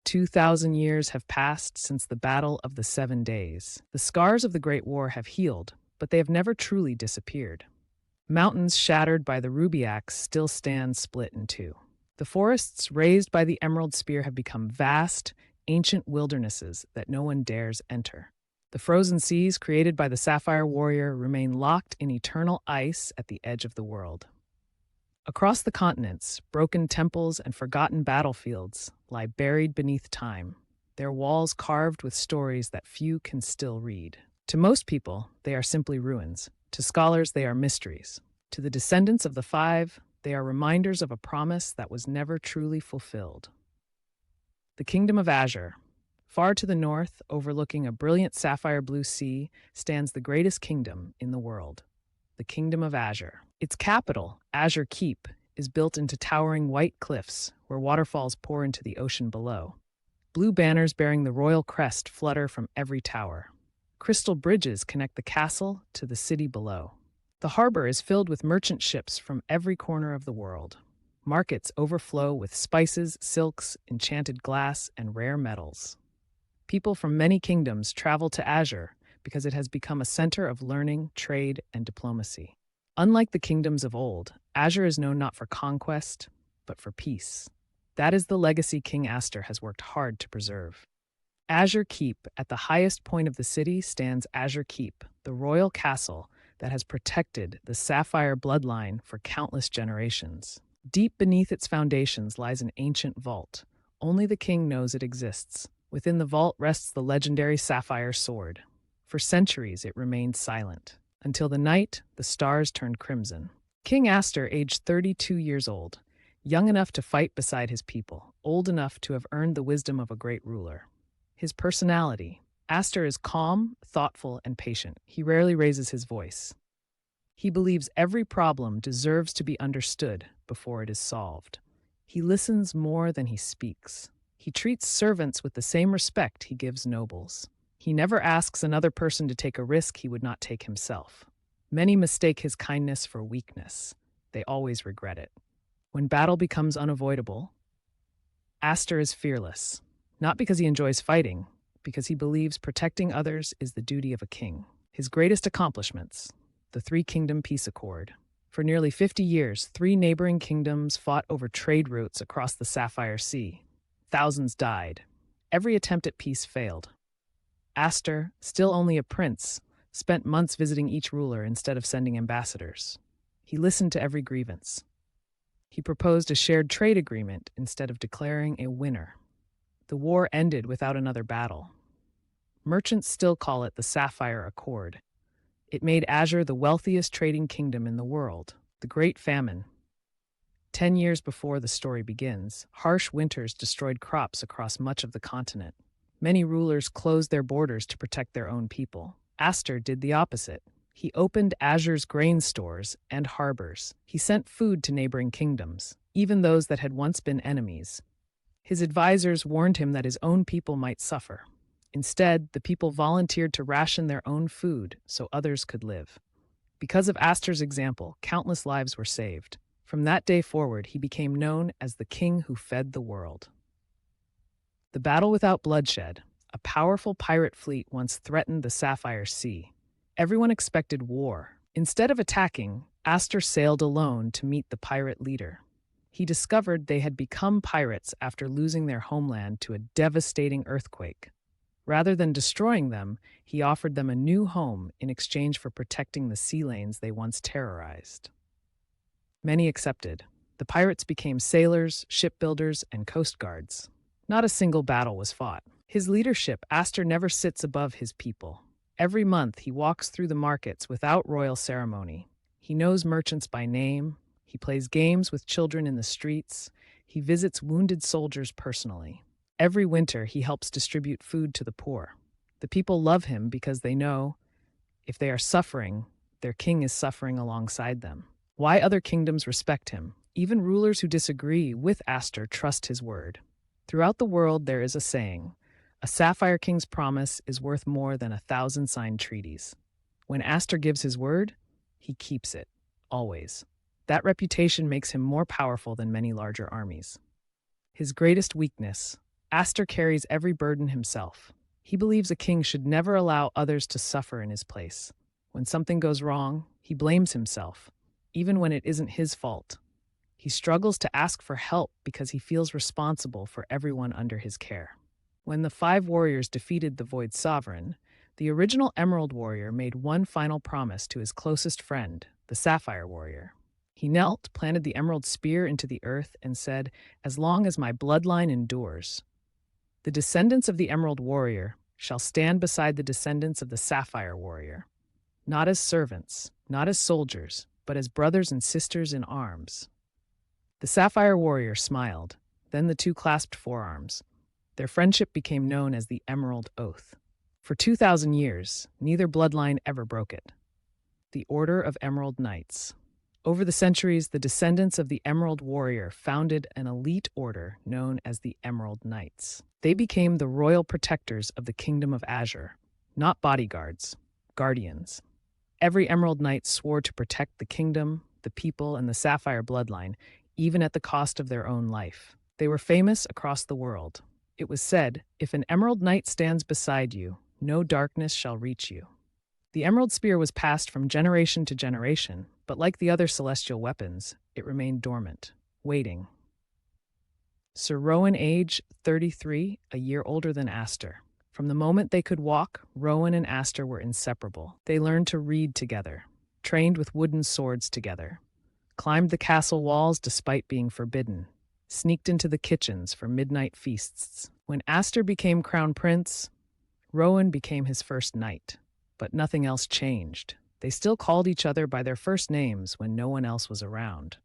2,000 years have passed since the Battle of the 7 Days. The scars of the Great War have healed, but they have never truly disappeared. Mountains shattered by the ruby axe still stand split in two. The forests raised by the emerald spear have become vast, ancient wildernesses that no one dares enter. The frozen seas created by the Sapphire warrior remain locked in eternal ice at the edge of the world. Across the continents, broken temples and forgotten battlefields lie buried beneath time, their walls carved with stories that few can still read. To most people, they are simply ruins. To scholars, they are mysteries. To the descendants of the Five, they are reminders of a promise that was never truly fulfilled. The Kingdom of Azure. Far to the north, overlooking a brilliant sapphire blue sea, stands the greatest kingdom in the world, the Kingdom of Azure. Its capital, Azure Keep, is built into towering white cliffs where waterfalls pour into the ocean below. Blue banners bearing the royal crest flutter from every tower. Crystal bridges connect the castle to the city below. The harbor is filled with merchant ships from every corner of the world. Markets overflow with spices, silks, enchanted glass, and rare metals. People from many kingdoms travel to Azure because it has become a center of learning, trade, and diplomacy. Unlike the kingdoms of old, Azure is known not for conquest, but for peace. That is the legacy King Aster has worked hard to preserve. Azure Keep, at the highest point of the city, stands Azure Keep, the royal castle that has protected the Sapphire bloodline for countless generations. Deep beneath its foundations lies an ancient vault. Only the king knows it exists. Within the vault rests the legendary Sapphire sword. For centuries, it remained silent, until the night the stars turned crimson. King Aster, aged 32 years old, young enough to fight beside his people, old enough to have earned the wisdom of a great ruler. His personality. Aster is calm, thoughtful, and patient. He rarely raises his voice. He believes every problem deserves to be understood before it is solved. He listens more than he speaks. He treats servants with the same respect he gives nobles. He never asks another person to take a risk he would not take himself. Many mistake his kindness for weakness. They always regret it. When battle becomes unavoidable, Aster is fearless, not because he enjoys fighting, because he believes protecting others is the duty of a king. His greatest accomplishments, the Three-Kingdom Peace Accord. For nearly 50 years, 3 neighboring kingdoms fought over trade routes across the Sapphire Sea. Thousands died. Every attempt at peace failed. Aster, still only a prince, spent months visiting each ruler instead of sending ambassadors. He listened to every grievance. He proposed a shared trade agreement instead of declaring a winner. The war ended without another battle. Merchants still call it the Sapphire Accord. It made Azure the wealthiest trading kingdom in the world. The Great Famine. 10 years before the story begins, harsh winters destroyed crops across much of the continent. Many rulers closed their borders to protect their own people. Aster did the opposite. He opened Azure's grain stores and harbors. He sent food to neighboring kingdoms, even those that had once been enemies. His advisors warned him that his own people might suffer. Instead, the people volunteered to ration their own food so others could live. Because of Aster's example, countless lives were saved. From that day forward, he became known as the king who fed the world. The battle without bloodshed. A powerful pirate fleet once threatened the Sapphire Sea. Everyone expected war. Instead of attacking, Aster sailed alone to meet the pirate leader. He discovered they had become pirates after losing their homeland to a devastating earthquake. Rather than destroying them, he offered them a new home in exchange for protecting the sea lanes they once terrorized. Many accepted. The pirates became sailors, shipbuilders, and coast guards. Not a single battle was fought. His leadership, Aster never sits above his people. Every month, he walks through the markets without royal ceremony. He knows merchants by name. He plays games with children in the streets. He visits wounded soldiers personally. Every winter, he helps distribute food to the poor. The people love him because they know, if they are suffering, their king is suffering alongside them. Why other kingdoms respect him? Even rulers who disagree with Aster trust his word. Throughout the world, there is a saying, a Sapphire King's promise is worth more than 1,000 signed treaties. When Aster gives his word, he keeps it, always. That reputation makes him more powerful than many larger armies. His greatest weakness, Aster carries every burden himself. He believes a king should never allow others to suffer in his place. When something goes wrong, he blames himself, even when it isn't his fault. He struggles to ask for help because he feels responsible for everyone under his care. When the five warriors defeated the Void Sovereign, the original Emerald Warrior made one final promise to his closest friend, the Sapphire Warrior. He knelt, planted the emerald spear into the earth, and said, "As long as my bloodline endures, the descendants of the Emerald Warrior shall stand beside the descendants of the Sapphire Warrior, not as servants, not as soldiers, but as brothers and sisters in arms." The Sapphire Warrior smiled. Then the two clasped forearms. Their friendship became known as the Emerald Oath. For 2,000 years, neither bloodline ever broke it. The Order of Emerald Knights. Over the centuries, the descendants of the Emerald Warrior founded an elite order known as the Emerald Knights. They became the royal protectors of the Kingdom of Azure, not bodyguards, guardians. Every Emerald Knight swore to protect the kingdom, the people, and the Sapphire bloodline, even at the cost of their own life. They were famous across the world. It was said, "If an Emerald Knight stands beside you, no darkness shall reach you." The Emerald Spear was passed from generation to generation, but like the other celestial weapons, it remained dormant, waiting. Sir Rowan, age 33, a year older than Aster. From the moment they could walk, Rowan and Aster were inseparable. They learned to read together, trained with wooden swords together, climbed the castle walls despite being forbidden, sneaked into the kitchens for midnight feasts. When Aster became crown prince, Rowan became his first knight. But nothing else changed. They still called each other by their first names when no one else was around.